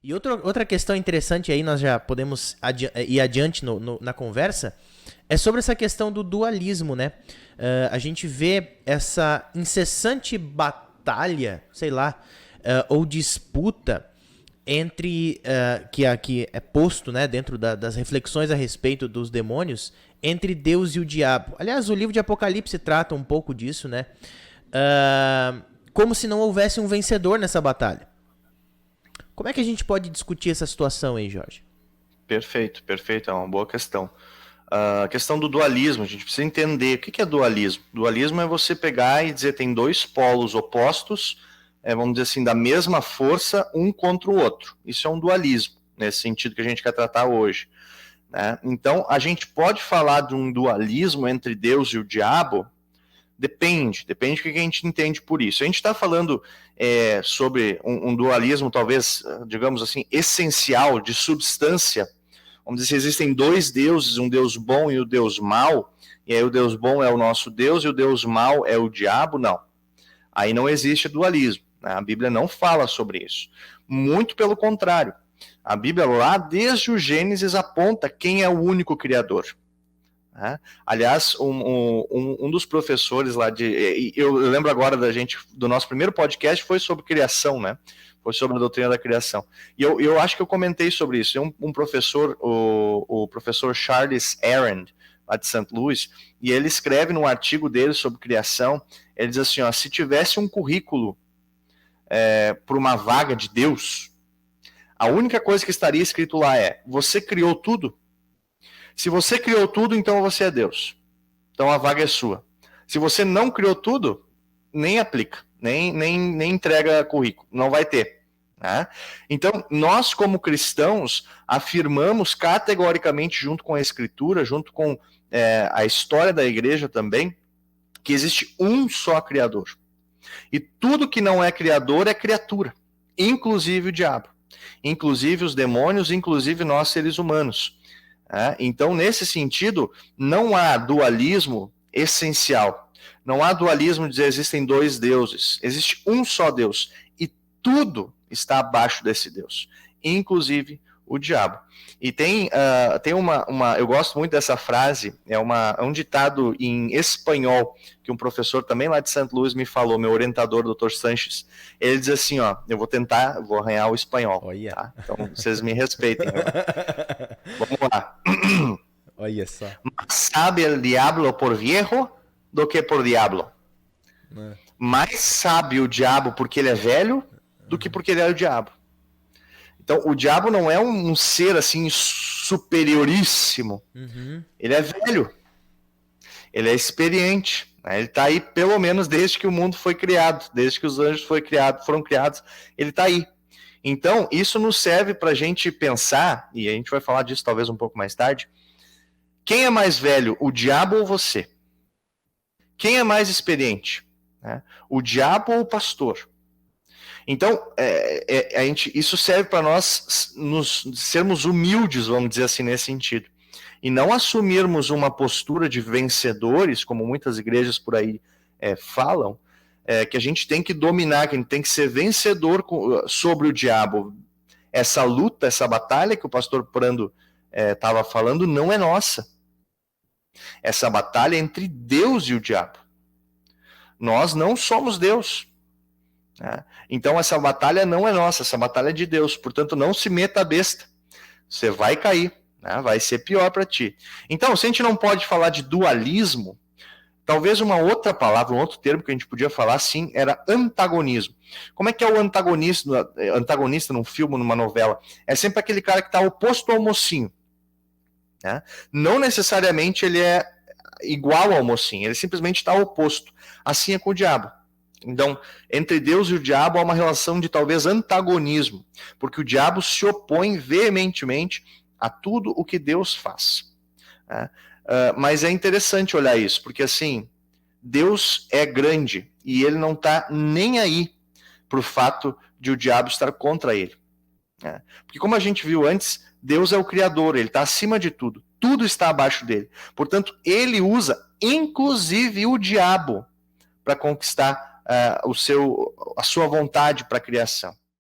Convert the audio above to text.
E outra questão interessante aí, nós já podemos ir adiante na conversa, é sobre essa questão do dualismo, né? A gente vê essa incessante batalha, sei lá, ou disputa entre, que é posto, né, dentro das reflexões a respeito dos demônios, entre Deus e o diabo. Aliás, o livro de Apocalipse trata um pouco disso, né? Como se não houvesse um vencedor nessa batalha. Como é que a gente pode discutir essa situação aí, Jorge? Perfeito, é uma boa questão. A questão do dualismo, a gente precisa entender o que é dualismo. Dualismo é você pegar e dizer tem dois polos opostos, vamos dizer assim, da mesma força, um contra o outro. Isso é um dualismo, nesse sentido que a gente quer tratar hoje, né? Então, a gente pode falar de um dualismo entre Deus e o diabo? Depende do que a gente entende por isso. A gente está falando sobre um dualismo, talvez, digamos assim, essencial, de substância. Vamos dizer, se existem dois deuses, um Deus bom e o Deus mau, e aí o Deus bom é o nosso Deus e o Deus mau é o diabo, não. Aí não existe dualismo, né? A Bíblia não fala sobre isso. Muito pelo contrário. A Bíblia, lá desde o Gênesis, aponta quem é o único Criador. Aliás, um dos professores lá eu lembro agora do nosso primeiro podcast foi sobre criação, né? Foi sobre a doutrina da criação. E eu acho que eu comentei sobre isso. Um professor, o professor Charles Aaron, lá de St. Louis, e ele escreve num artigo dele sobre criação, ele diz assim, se tivesse um currículo para uma vaga de Deus, a única coisa que estaria escrito lá é: você criou tudo? Se você criou tudo, então você é Deus. Então a vaga é sua. Se você não criou tudo, nem aplica, nem entrega currículo, não vai ter. Né? Então, nós como cristãos afirmamos categoricamente, junto com a Escritura, junto com a história da igreja também, que existe um só Criador. E tudo que não é Criador é criatura, inclusive o diabo, inclusive os demônios, inclusive nós seres humanos. Então, nesse sentido, não há dualismo essencial. Não há dualismo de dizer existem dois deuses. Existe um só Deus. E tudo está abaixo desse Deus, inclusive o diabo. E tem eu gosto muito dessa frase, é um ditado em espanhol, que um professor também lá de St. Louis me falou, meu orientador, Dr. Sanches. Ele diz assim, eu vou arranhar o espanhol. Olha. Tá? Então, vocês me respeitem. Vamos lá. Olha só. Más sabe el diablo por viejo do que por diablo. Mais sabe o diabo porque ele é velho do que porque ele é o diabo. Então, o diabo não é um ser assim superioríssimo. Uhum. Ele é velho. Ele é experiente. Né? Ele está aí pelo menos desde que o mundo foi criado, desde que os anjos foram criados. Ele está aí. Então, isso nos serve para a gente pensar, e a gente vai falar disso talvez um pouco mais tarde, quem é mais velho, o diabo ou você? Quem é mais experiente? Né? O diabo ou o pastor? Então, isso serve para nós sermos humildes, vamos dizer assim, nesse sentido. E não assumirmos uma postura de vencedores, como muitas igrejas por aí falam, que a gente tem que dominar, que a gente tem que ser vencedor sobre o diabo. Essa luta, essa batalha que o pastor Prando estava falando, não é nossa. Essa batalha é entre Deus e o diabo. Nós não somos Deus. Então essa batalha não é nossa, essa batalha é de Deus. Portanto, não se meta a besta. Você vai cair, né? Vai ser pior para ti. Então, se a gente não pode falar de dualismo, talvez uma outra palavra, um outro termo que a gente podia falar, sim, era antagonismo. Como é que é o antagonista num filme, numa novela? É sempre aquele cara que está oposto ao mocinho. Né? Não necessariamente ele é igual ao mocinho, ele simplesmente está oposto. Assim é com o diabo. Então, entre Deus e o diabo há uma relação de talvez antagonismo, porque o diabo se opõe veementemente a tudo o que Deus faz. Mas é interessante olhar isso, porque assim, Deus é grande e ele não está nem aí para o fato de o diabo estar contra ele. Porque como a gente viu antes, Deus é o Criador, ele está acima de tudo, tudo está abaixo dele. Portanto, ele usa inclusive o diabo para conquistar a sua vontade para a criação.